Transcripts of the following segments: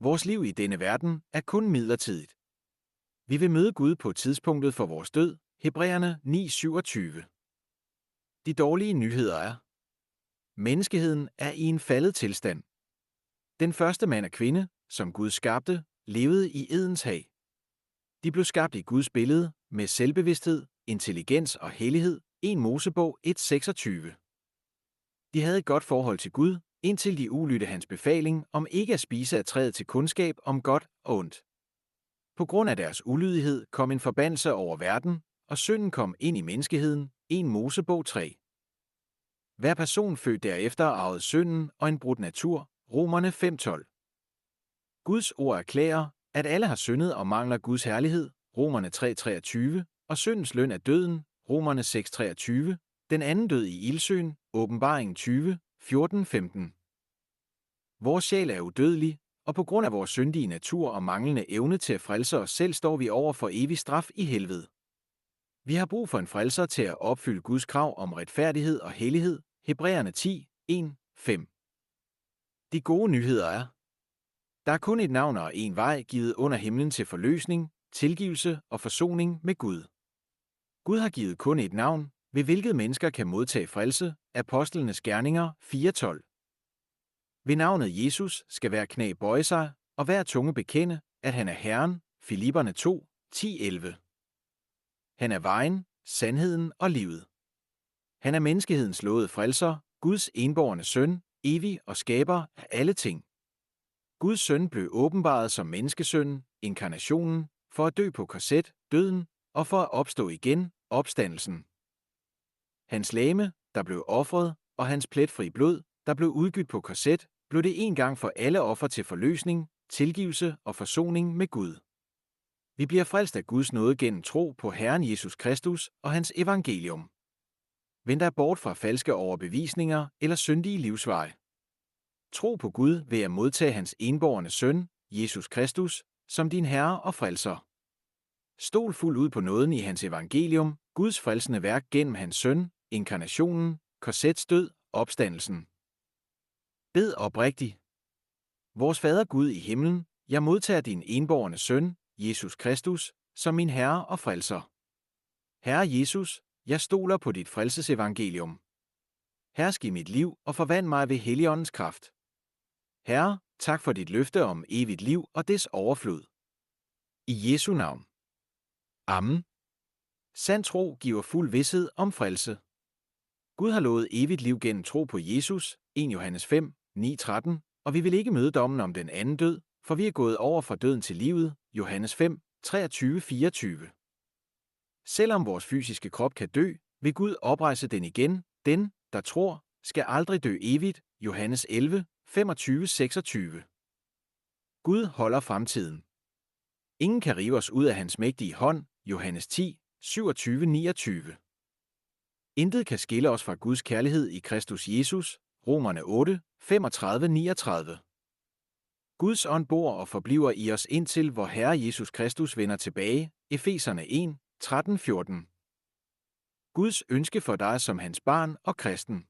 Vores liv i denne verden er kun midlertidigt. Vi vil møde Gud på tidspunktet for vores død, Hebræerne 9:27. De dårlige nyheder er: menneskeheden er i en faldet tilstand. Den første mand og kvinde, som Gud skabte, levede i Edens hav. De blev skabt i Guds billede med selvbevidsthed, intelligens og hellighed. 1 Mosebog 1:26. De havde et godt forhold til Gud, indtil de ulydte hans befaling om ikke at spise af træet til kundskab om godt og ondt. På grund af deres ulydighed kom en forbandelse over verden, og synden kom ind i menneskeheden. 1 Mosebog 3. Hver person født derefter arvede synden og en brudt natur. Romerne 5:12. Guds ord erklærer, at alle har syndet og mangler Guds herlighed. Romerne 3:23. Og syndens løn er døden. Romerne 6:23. Den anden død i ildsøen. Åbenbaringen 20:14-15. Vores sjæl er udødelig, og på grund af vores syndige natur og manglende evne til at frelse os selv, står vi over for evig straf i helvede. Vi har brug for en frelser til at opfylde Guds krav om retfærdighed og hellighed. Hebræerne 10:1-5. De gode nyheder er: der er kun et navn og en vej givet under himlen til forløsning, tilgivelse og forsoning med Gud. Gud har givet kun et navn, ved hvilket mennesker kan modtage frelse. Apostlenes gerninger 4:12. Ved navnet Jesus skal hver knæ bøje sig, og hver tunge bekende, at han er Herren. Filipperne 2:10-11. Han er vejen, sandheden og livet. Han er menneskehedens lovede frelser, Guds enbårne søn, evig og skaber af alle ting. Guds søn blev åbenbaret som menneskesønnen, inkarnationen, for at dø på korset, døden, og for at opstå igen, opstandelsen. Hans legeme, der blev ofret, og hans pletfri blod, der blev udgydt på korset, blev det en gang for alle offer til forløsning, tilgivelse og forsoning med Gud. Vi bliver frelst af Guds nåde gennem tro på Herren Jesus Kristus og hans evangelium. Vend dig bort fra falske overbevisninger eller syndige livsveje. Tro på Gud ved at modtage hans enbårne søn, Jesus Kristus, som din Herre og frelser. Stol fuldt ud på nåden i hans evangelium, Guds frelsende værk gennem hans søn, inkarnationen, korsets død, opstandelsen. Bed oprigtigt. Vores Fader Gud i himlen, jeg modtager din enbårne søn, Jesus Kristus, som min Herre og frelser. Herre Jesus, jeg stoler på dit frelsesevangelium. Hersk i mit liv og forvand mig ved Helligåndens kraft. Herre, tak for dit løfte om evigt liv og dets overflod. I Jesu navn. Amen. Sand tro giver fuld vished om frelse. Gud har lovet evigt liv gennem tro på Jesus, 1 Johannes 5:9-13, og vi vil ikke møde dommen om den anden død, for vi er gået over fra døden til livet, Johannes 5:23-24. Selvom vores fysiske krop kan dø, vil Gud oprejse den igen. Den, der tror, skal aldrig dø evigt, Johannes 11:25-26. Gud holder fremtiden. Ingen kan rive os ud af hans mægtige hånd, Johannes 10:27-29. Intet kan skille os fra Guds kærlighed i Kristus Jesus, Romerne 8:35-39. Guds ånd bor og forbliver i os indtil vor Herre Jesus Kristus vender tilbage, Efeserne 1:13-14. Guds ønske for dig som hans barn og kristen.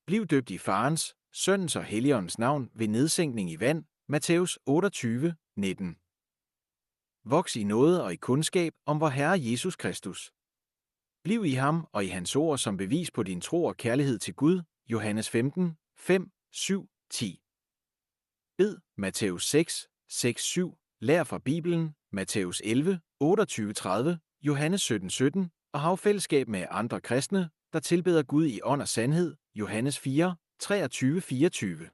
Bliv døbt i Farens, Sønnens og Helligåndens navn ved nedsænkning i vand, Matthæus 28:19. Voks i nåde og i kundskab om vor Herre Jesus Kristus. Bliv i ham og i hans ord som bevis på din tro og kærlighed til Gud, Johannes 15:5-7-10. Bed, Matthæus 6:6-7, lær fra Bibelen, Matthæus 11:28-30, Johannes 17:17, og hav fællesskab med andre kristne, der tilbeder Gud i ånd og sandhed, Johannes 4:23-24.